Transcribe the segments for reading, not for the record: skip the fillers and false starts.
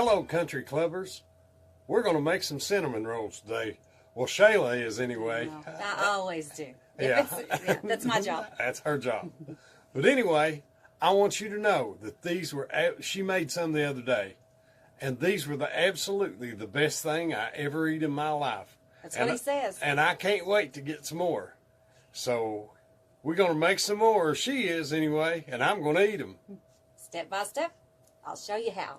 Hello, country clubbers. We're going to make some cinnamon rolls today. Well, Shayla is anyway. No, I always do. Yeah. That's my job. That's her job. But anyway, I want you to know that these were, she made some the other day, and these were absolutely the best thing I ever eat in my life. That's what he says. And I can't wait to get some more. So we're going to make some more. She is anyway, and I'm going to eat them. Step by step, I'll show you how.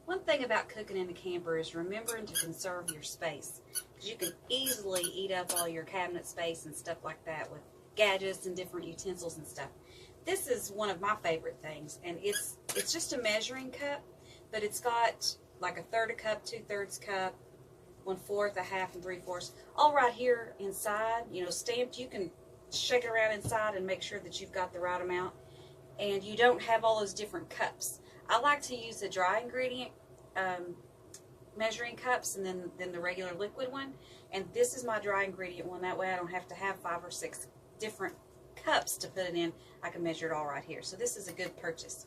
One thing about cooking in the camper is remembering to conserve your space, because you can easily eat up all your cabinet space and stuff like that with gadgets and different utensils and stuff. This is one of my favorite things, and it's just a measuring cup, but it's got like 1/3 cup, 2/3 cup, 1/4, 1/2, and 3/4, all right here inside, stamped. You can shake it around inside and make sure that you've got the right amount, and you don't have all those different cups. I like to use the dry ingredient measuring cups and then the regular liquid one. And this is my dry ingredient one. That way I don't have to have 5 or 6 different cups to put it in. I can measure it all right here. So this is a good purchase.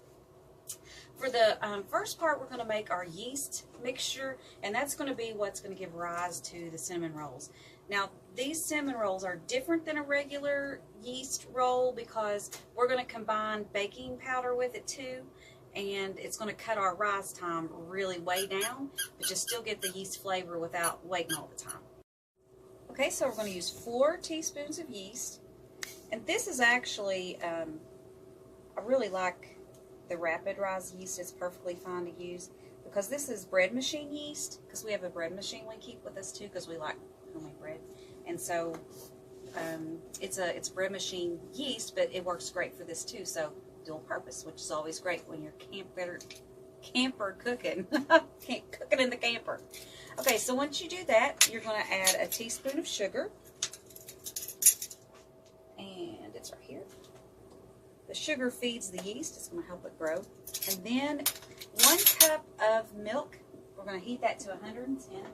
For the first part, we're going to make our yeast mixture, and that's going to be what's going to give rise to the cinnamon rolls. Now, these cinnamon rolls are different than a regular yeast roll because we're going to combine baking powder with it too, and it's going to cut our rise time really way down, but you still get the yeast flavor without waiting all the time. Okay, so we're going to use 4 teaspoons of yeast, and this is actually, I really like the rapid rise yeast. It's perfectly fine to use because this is bread machine yeast, because we have a bread machine we keep with us too because we like homemade bread, and so it's bread machine yeast, but it works great for this too, so dual purpose, which is always great when you're camper cooking. Cooking in the camper. Okay, so once you do that, you're going to add a teaspoon of sugar, and it's right here. The sugar feeds the yeast. It's going to help it grow. And then 1 cup of milk. We're going to heat that to 110.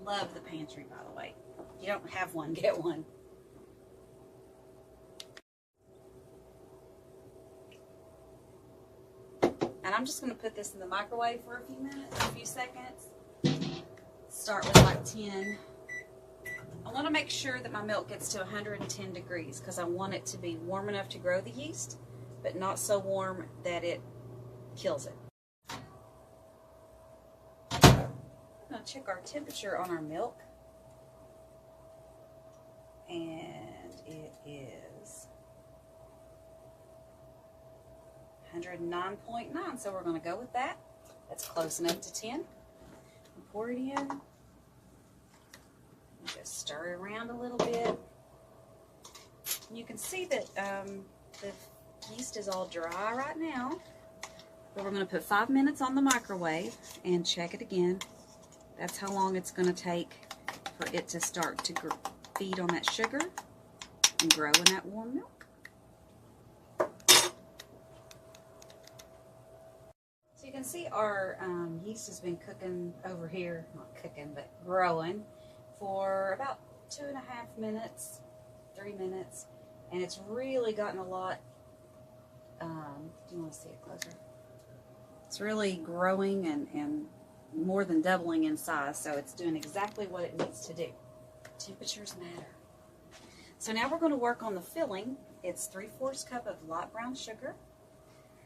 Love the pantry, by the way. If you don't have one, get one. And I'm just going to put this in the microwave for a few seconds. Start with like 10. I want to make sure that my milk gets to 110 degrees because I want it to be warm enough to grow the yeast, but not so warm that it kills it. I'm going to check our temperature on our milk, and it is 109.9, so we're going to go with that. That's close enough to 10. Pour it in. Just stir it around a little bit. You can see that the yeast is all dry right now. But we're going to put 5 minutes on the microwave and check it again. That's how long it's going to take for it to start to feed on that sugar and grow in that warm milk. So you can see our yeast has been cooking over here, not cooking, but growing for about 2.5 minutes, 3 minutes, and it's really gotten a lot, do you want to see it closer? It's really growing and more than doubling in size, so it's doing exactly what it needs to do. Temperatures matter. So now we're going to work on the filling. It's 3/4 cup of light brown sugar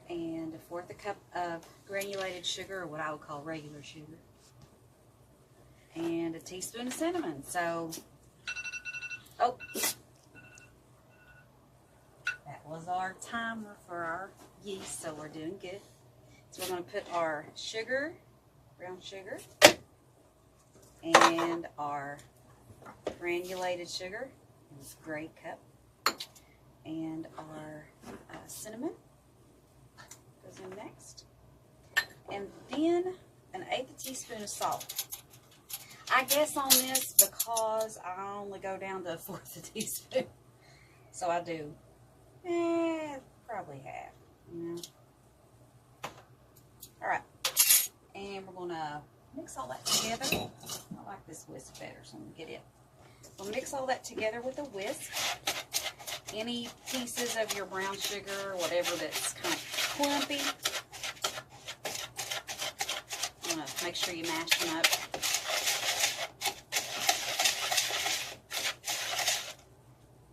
and 1/4 cup of granulated sugar, or what I would call regular sugar, and a teaspoon of cinnamon. So, that was our timer for our yeast, so we're doing good. So we're going to put our sugar, brown sugar, and our granulated sugar in this gray cup, and our cinnamon goes in next, and then 1/8 teaspoon of salt. I guess on this because I only go down to 1/4 teaspoon, so I do probably half, All right, and we're gonna mix all that together. I like this whisk better, so I'm gonna get it. We'll mix all that together with a whisk, any pieces of your brown sugar, whatever that's kind of clumpy, you want to make sure you mash them up.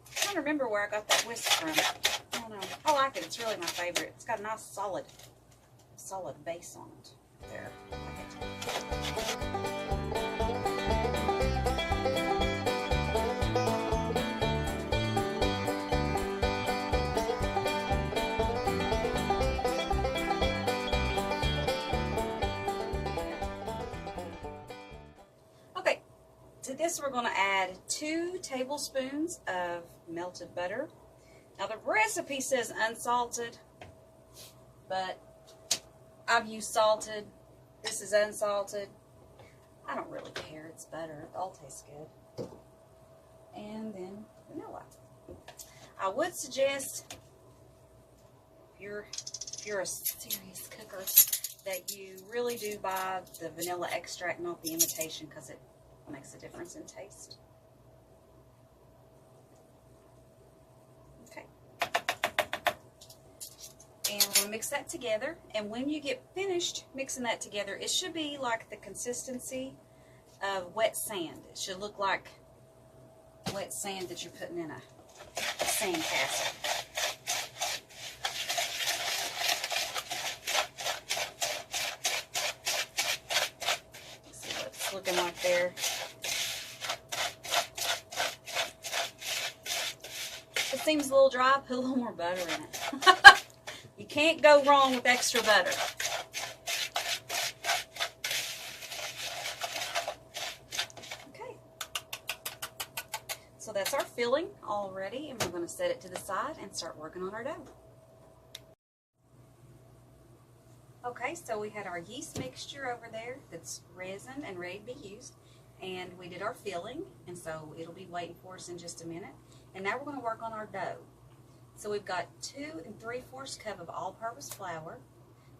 I'm trying to remember where I got that whisk from. I don't know. I like it. It's really my favorite. It's got a nice solid base on it. There. I like it. Okay, to this we're going to add 2 tablespoons of melted butter. Now the recipe says unsalted, but I've used salted. This is unsalted. I don't really care. It's butter. It all tastes good. And then vanilla. I would suggest, if you're a serious cooker, that you really do buy the vanilla extract, not the imitation, because it makes a difference in taste. Okay. And we're going to mix that together. And when you get finished mixing that together, it should be like the consistency of wet sand. It should look like wet sand that you're putting in a sand castle. See what it's looking like there. It seems a little dry. Put a little more butter in it. You can't go wrong with extra butter. Okay. So that's our filling all ready, and we're going to set it to the side and start working on our dough. Okay, so we had our yeast mixture over there that's resin and ready to be used, and we did our filling, and so it'll be waiting for us in just a minute. And now we're going to work on our dough. So we've got 2 3/4 cup of all-purpose flour.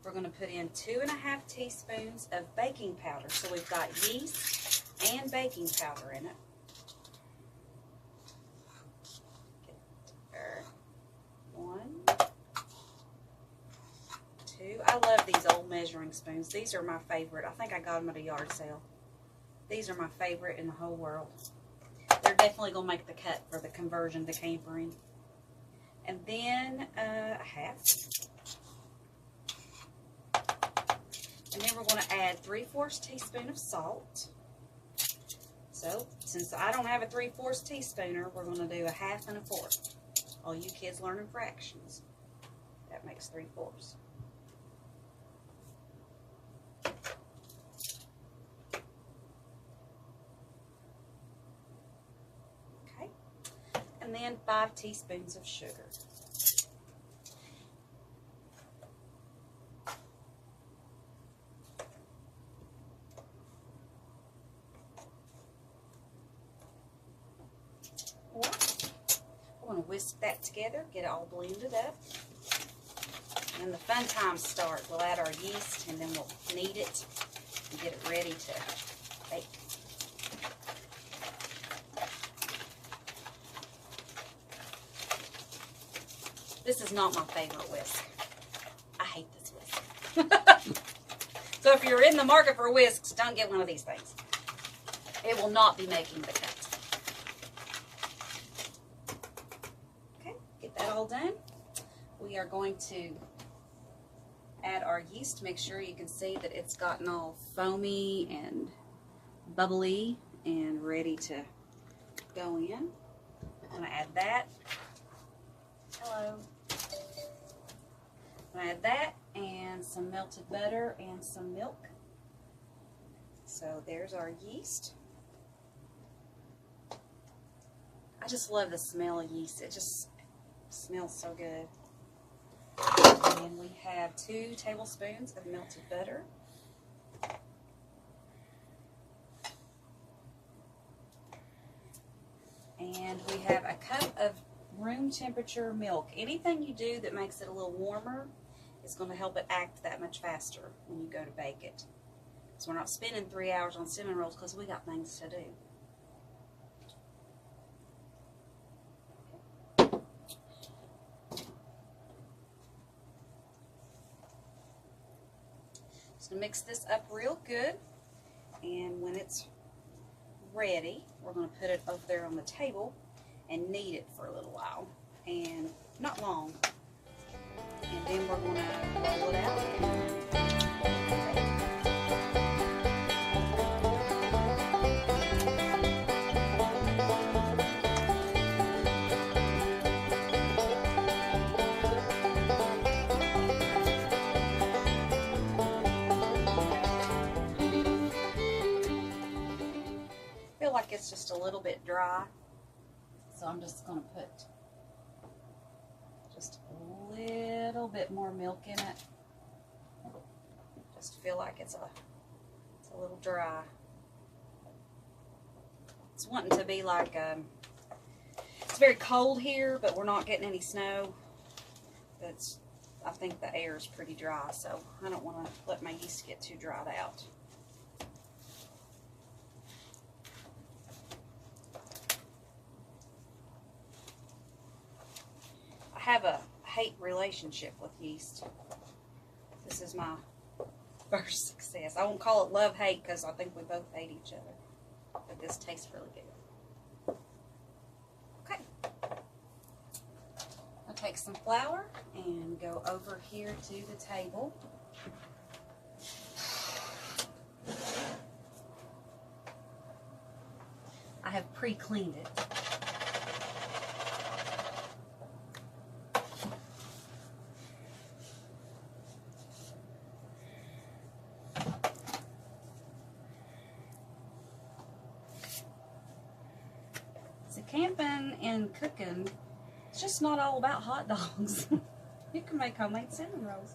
We're going to put in 2 1/2 teaspoons of baking powder. So we've got yeast and baking powder in it. There. 1, 2. I love these old measuring spoons. These are my favorite. I think I got them at a yard sale. These are my favorite in the whole world. They're definitely going to make the cut for the conversion to campering. And then a half. And then we're going to add 3/4 teaspoon of salt. So, since I don't have a 3/4 teaspoon, we're going to do a 1/2 and a 1/4. All you kids learning fractions. That makes 3/4. Okay. And then 5 teaspoons of sugar. We're going to whisk that together, get it all blended up. And then the fun times start. We'll add our yeast and then we'll knead it and get it ready to bake. This is not my favorite whisk. I hate this whisk. So if you're in the market for whisks, don't get one of these things. It will not be making the cut. All done. We are going to add our yeast. Make sure you can see that it's gotten all foamy and bubbly and ready to go in. I'm going to add that. Hello. I'm going to add that and some melted butter and some milk. So there's our yeast. I just love the smell of yeast. It just smells so good. And we have 2 tablespoons of melted butter. And we have a cup of room temperature milk. Anything you do that makes it a little warmer is going to help it act that much faster when you go to bake it. So we're not spending 3 hours on cinnamon rolls because we got things to do. Just to mix this up real good, and when it's ready, we're going to put it over there on the table and knead it for a little while, and not long. And then we're going to roll it out. I feel like it's just a little bit dry, so I'm just going to put just a little bit more milk in it. Just feel like it's a little dry. It's wanting to be like it's very cold here, but we're not getting any snow. I think the air is pretty dry, so I don't want to let my yeast get too dried out. I have a hate relationship with yeast. This is my first success. I won't call it love-hate because I think we both hate each other. But this tastes really good. Okay. I'll take some flour and go over here to the table. I have pre-cleaned it. Camping and cooking, it's just not all about hot dogs. You can make homemade cinnamon rolls.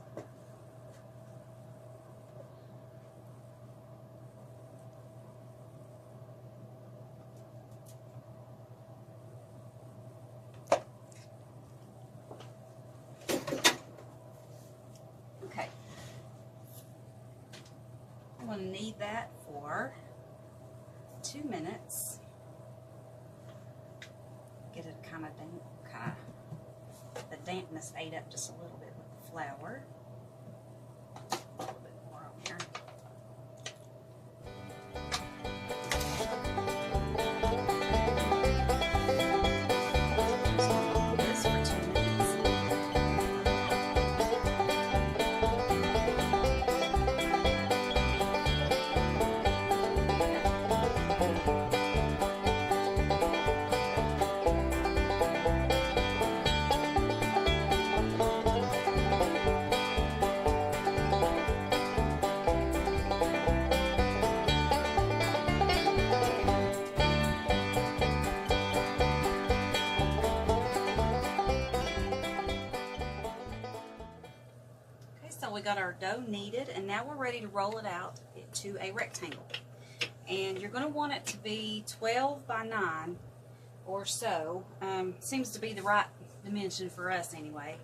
Okay. I'm going to knead that for 2 minutes. Get it kind of the dampness ate up just a little bit with the flour. A little bit more on here. So this for 2 minutes. So we got our dough kneaded, and now we're ready to roll it out to a rectangle. And you're going to want it to be 12 by 9 or so. Seems to be the right dimension for us anyway.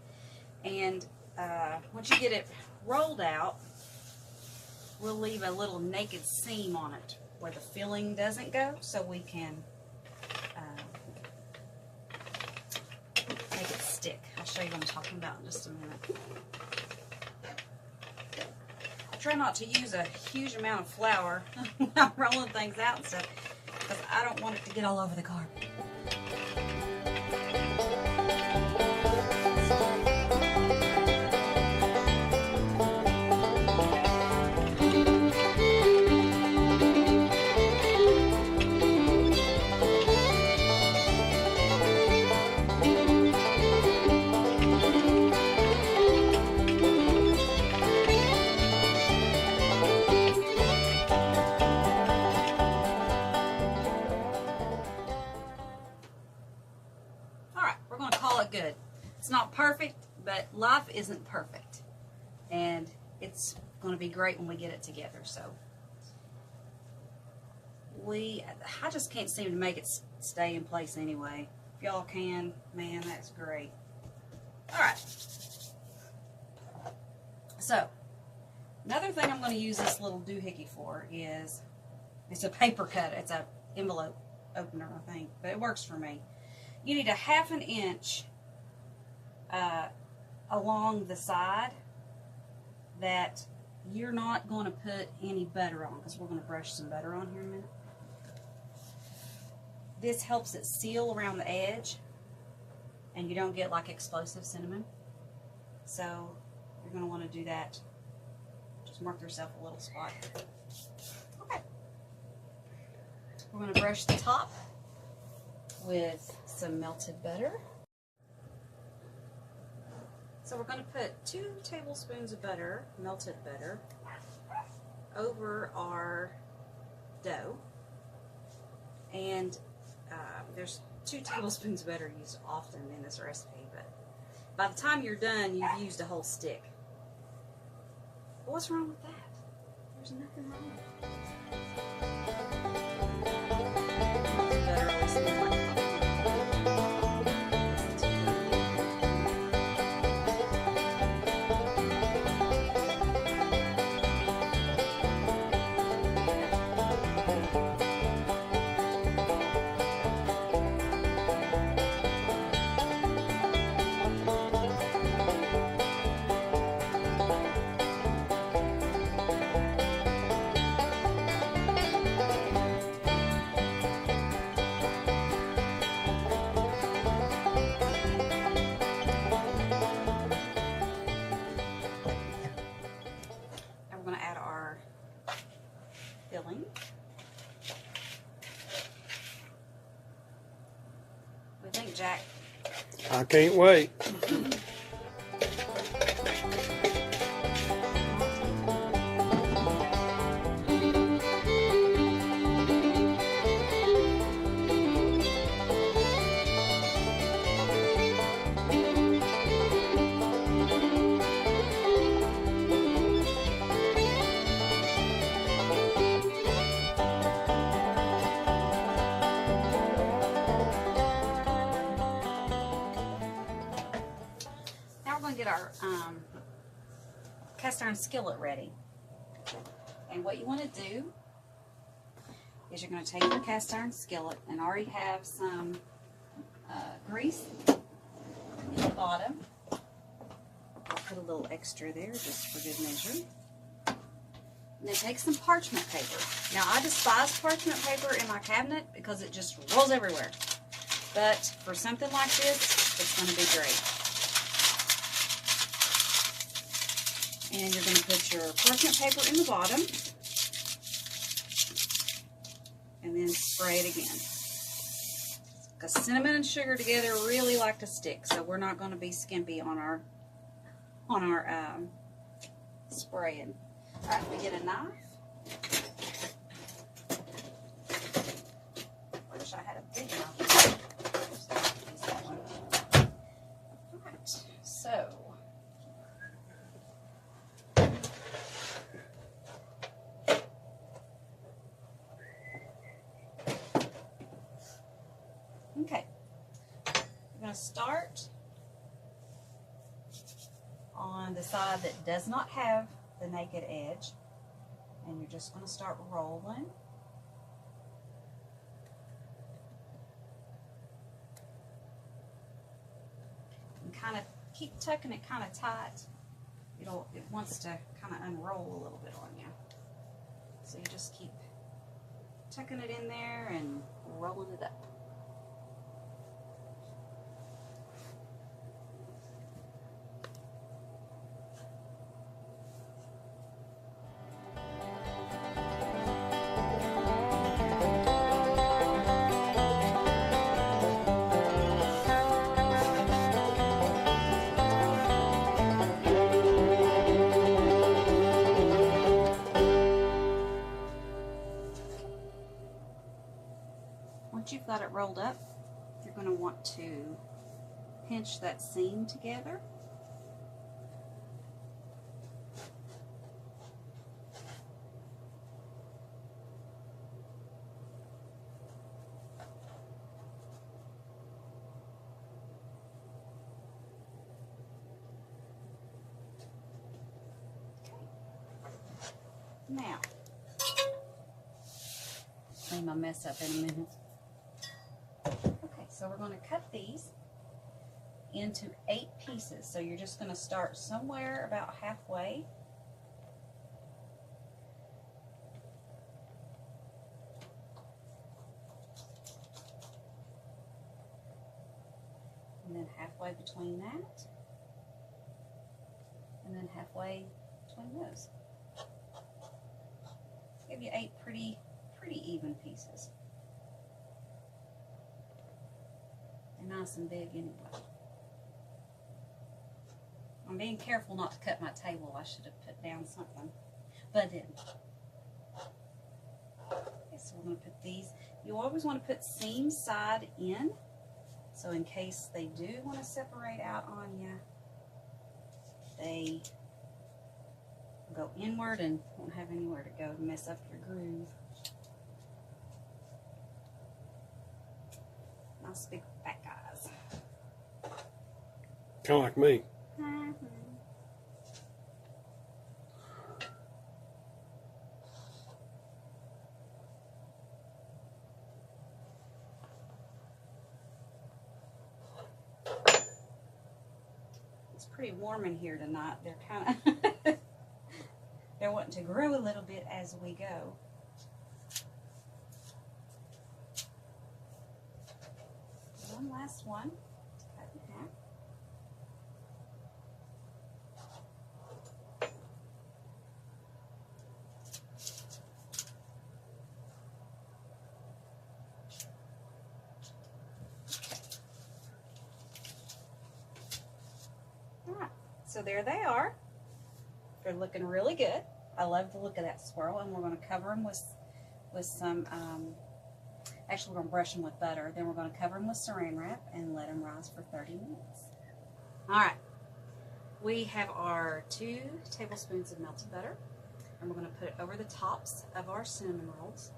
And once you get it rolled out, we'll leave a little naked seam on it where the filling doesn't go, so we can make it stick. I'll show you what I'm talking about in just a minute. Try not to use a huge amount of flour when I'm rolling things out and stuff, because I don't want it to get all over the carpet. Good. It's not perfect, but life isn't perfect, and it's going to be great when we get it together. So I just can't seem to make it stay in place anyway. If y'all can, man, that's great. All right. So another thing I'm going to use this little doohickey for is it's a paper cut. It's a envelope opener, I think, but it works for me. You need a 1/2 inch along the side that you're not going to put any butter on, because we're going to brush some butter on here in a minute. This helps it seal around the edge, and you don't get like explosive cinnamon. So you're going to want to do that. Just mark yourself a little spot. Okay. We're going to brush the top with some melted butter. So we're going to put 2 tablespoons of butter, melted butter, over our dough. And there's 2 tablespoons of butter used often in this recipe, but by the time you're done, you've used a whole stick. But what's wrong with that? There's nothing wrong with it. Butter always smells like coffee. Filling. What do you think, Jack? I can't wait. Get our cast iron skillet ready. And what you want to do is you're going to take your cast iron skillet and already have some grease in the bottom. I'll put a little extra there just for good measure. And then take some parchment paper. Now I despise parchment paper in my cabinet because it just rolls everywhere. But for something like this, it's going to be great. And you're going to put your parchment paper in the bottom and then spray it again. Because cinnamon and sugar together really like to stick, so we're not going to be skimpy on our spraying. All right, we get a knife. I wish I had a big knife. All right, so. Okay, we're going to start on the side that does not have the naked edge, and you're just going to start rolling. And kind of keep tucking it kind of tight. It wants to kind of unroll a little bit on you. So you just keep tucking it in there and rolling it up. Once you've got it rolled up, you're going to want to pinch that seam together. Now, clean my mess up in a minute. Okay, so we're going to cut these into 8 pieces. So you're just going to start somewhere about halfway then halfway between that, and then halfway between those. Give you 8 pretty even pieces. They're nice and big anyway. I'm being careful not to cut my table. I should have put down something, but I didn't. Okay, so we're going to put these. You always want to put seam side in, so in case they do want to separate out on you, they go inward and won't have anywhere to go to mess up your groove. Nice big fat guys. Kind of like me. It's pretty warm in here tonight. They're kind of they're wanting to grow a little bit as we go. One last one. Cut in half. Alright, so there they are. They're looking really good. I love the look of that swirl, and we're going to cover them with some, actually we're going to brush them with butter, then we're going to cover them with saran wrap and let them rise for 30 minutes. Alright, we have our 2 tablespoons of melted butter, and we're going to put it over the tops of our cinnamon rolls.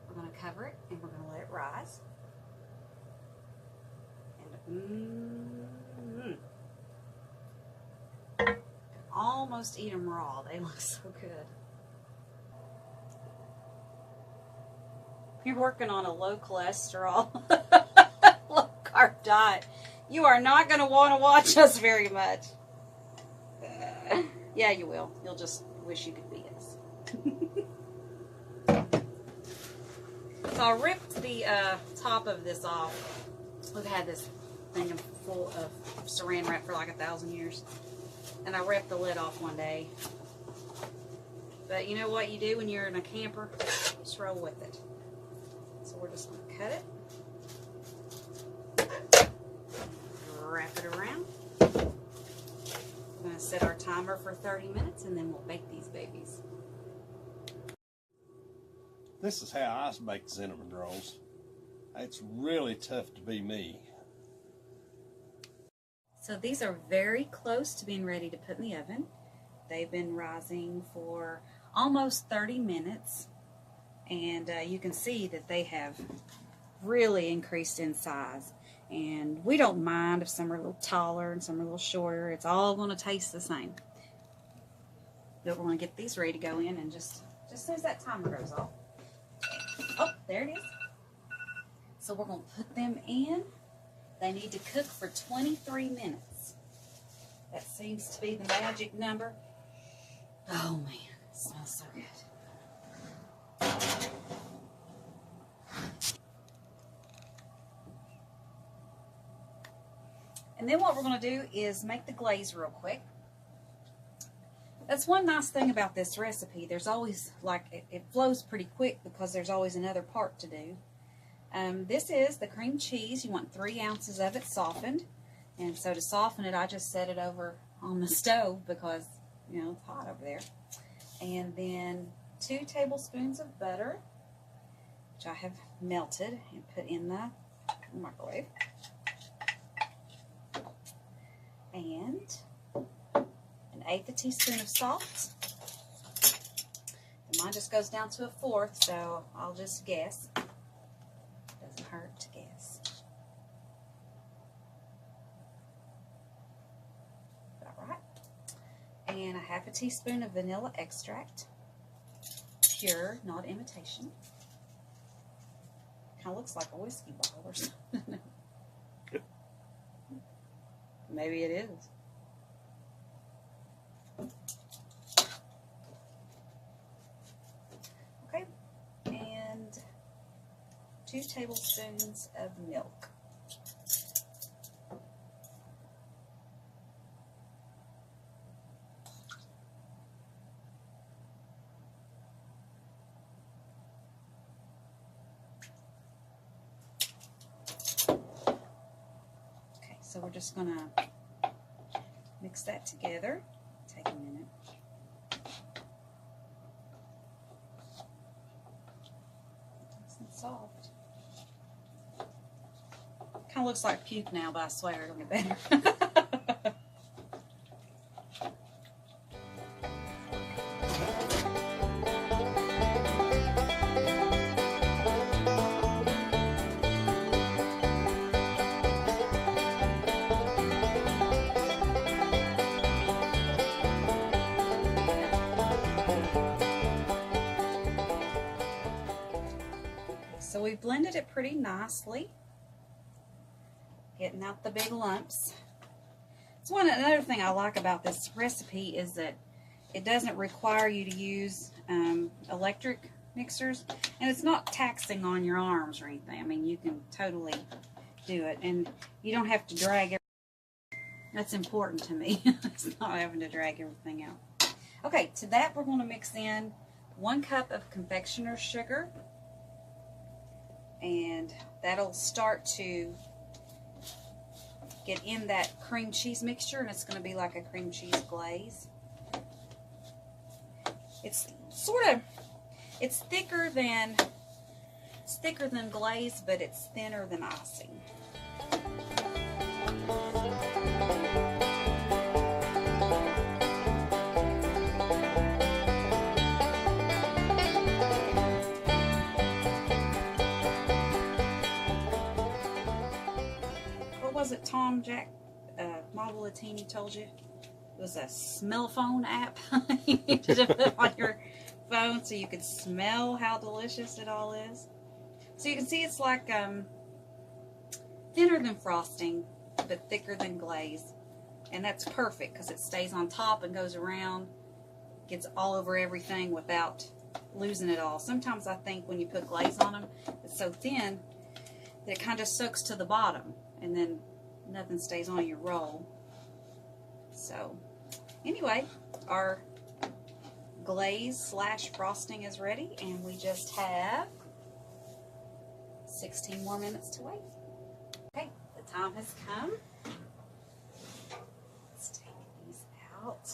We're going to cover it, and we're going to let it rise. And almost eat them raw. They look so good. If you're working on a low cholesterol, low carb diet, you are not going to want to watch us very much. Yeah, you will. You'll just wish you could be us. So I ripped the top of this off. We've had this thing full of saran wrap for like 1,000 years. And I ripped the lid off one day. But you know what you do when you're in a camper? Just roll with it. So we're just going to cut it. Wrap it around. We're going to set our timer for 30 minutes and then we'll bake these babies. This is how I bake cinnamon rolls. It's really tough to be me. So these are very close to being ready to put in the oven. They've been rising for almost 30 minutes. And you can see that they have really increased in size. And we don't mind if some are a little taller and some are a little shorter. It's all going to taste the same. But we're going to get these ready to go in, and just as soon as that timer goes off. Oh, there it is. So we're going to put them in. They need to cook for 23 minutes. That seems to be the magic number. Oh man, it smells so good. And then what we're going to do is make the glaze real quick. That's one nice thing about this recipe. There's always, like, it flows pretty quick because there's always another part to do. This is the cream cheese. You want 3 ounces of it softened. And so to soften it, I just set it over on the stove because, you know, it's hot over there. And then 2 tablespoons of butter, which I have melted and put in the microwave. And 1/8 a teaspoon of salt. And mine just goes down to 1/4, so I'll just guess. Doesn't hurt to guess. All right. And 1/2 teaspoon of vanilla extract. Pure, not imitation. Kind of looks like a whiskey bottle or something. Maybe it is. Okay. And 2 tablespoons of milk. So we're just going to mix that together. Take a minute. Nice and soft. Kind of looks like puke now, but I swear it'll get better. So we blended it pretty nicely, getting out the big lumps. It's another thing I like about this recipe is that it doesn't require you to use electric mixers, and it's not taxing on your arms or anything. I mean, you can totally do it, and you don't have to drag it. That's important to me. It's not having to drag everything out. Okay, to that we're going to mix in 1 cup of confectioner's sugar. And that'll start to get in that cream cheese mixture, and it's going to be like a cream cheese glaze. It's thicker than glaze, but it's thinner than icing. Was it Tom Jack Modelatini told you? It was a smell phone app you needed to put on your phone so you could smell how delicious it all is. So you can see it's like thinner than frosting, but thicker than glaze. And that's perfect because it stays on top and goes around, gets all over everything without losing it all. Sometimes I think when you put glaze on them, it's so thin that it kind of soaks to the bottom, and then nothing stays on your roll. So anyway, our glaze / frosting is ready, and we just have 16 more minutes to wait. Okay, the time has come. Let's take these out.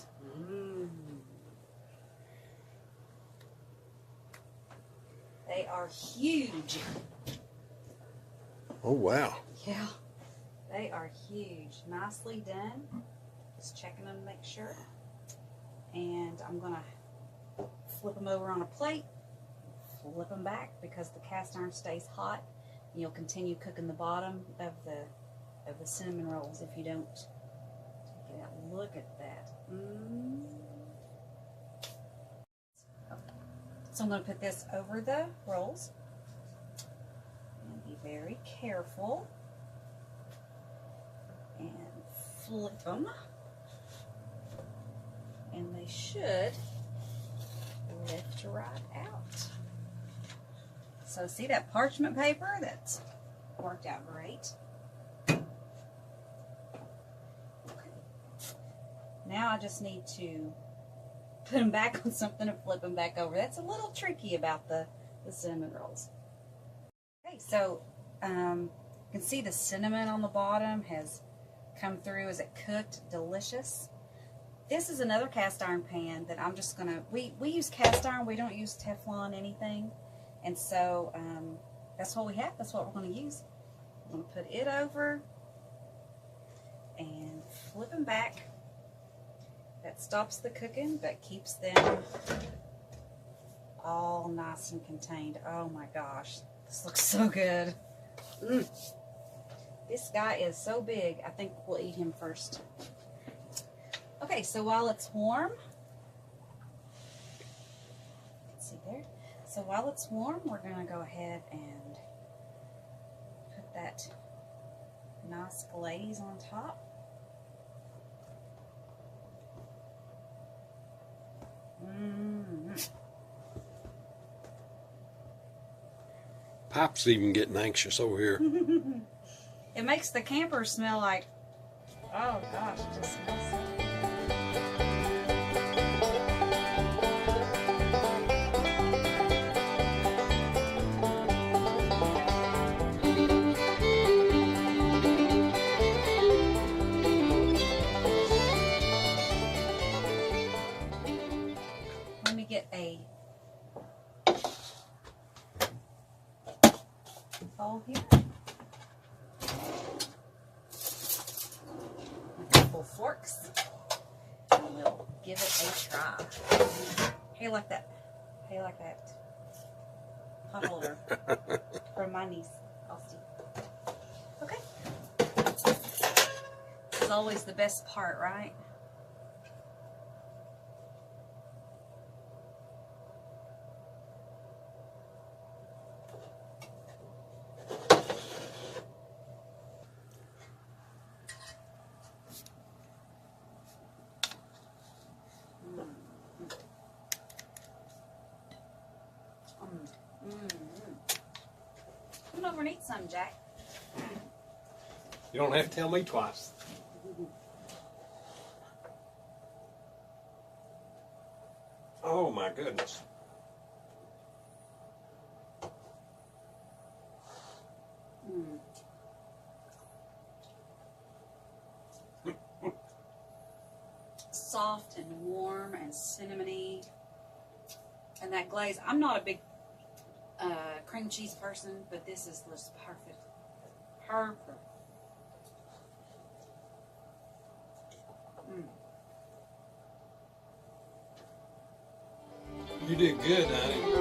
They are huge. Oh, wow. Yeah. They are huge. Nicely done. Just checking them to make sure. And I'm going to flip them over on a plate, flip them back because the cast iron stays hot. And you'll continue cooking the bottom of the cinnamon rolls if you don't take it out. Look at that. So I'm going to put this over the rolls. And be very careful. And flip them, and they should lift right out. So see that parchment paper? That's worked out great. Okay. Now I just need to put them back on something and flip them back over. That's a little tricky about the cinnamon rolls. Okay, so you can see the cinnamon on the bottom has come through as it cooked. Delicious. This is another cast iron pan that I'm just gonna, we use cast iron, we don't use Teflon anything, and so that's what we have, that's what we're going to use. I'm going to put it over and flip them back. That stops the cooking but keeps them all nice and contained. Oh my gosh, this looks so good. This guy is so big, I think we'll eat him first. Okay, so while it's warm, let's see there. So while it's warm, we're going to go ahead and put that nice glaze on top. Pop's even getting anxious over here. It makes the camper smell like, oh gosh, it just smells so good. couple forks and we'll give it a try. How you like that? How you like that? Pot holder from my niece, Austin. Okay. This is always the best part, right? Come over and eat some, Jack. You don't have to tell me twice. Oh my goodness. Soft and warm and cinnamony. And that glaze, I'm not a big cream cheese person, but this is just perfect. Perfect. You did good, honey.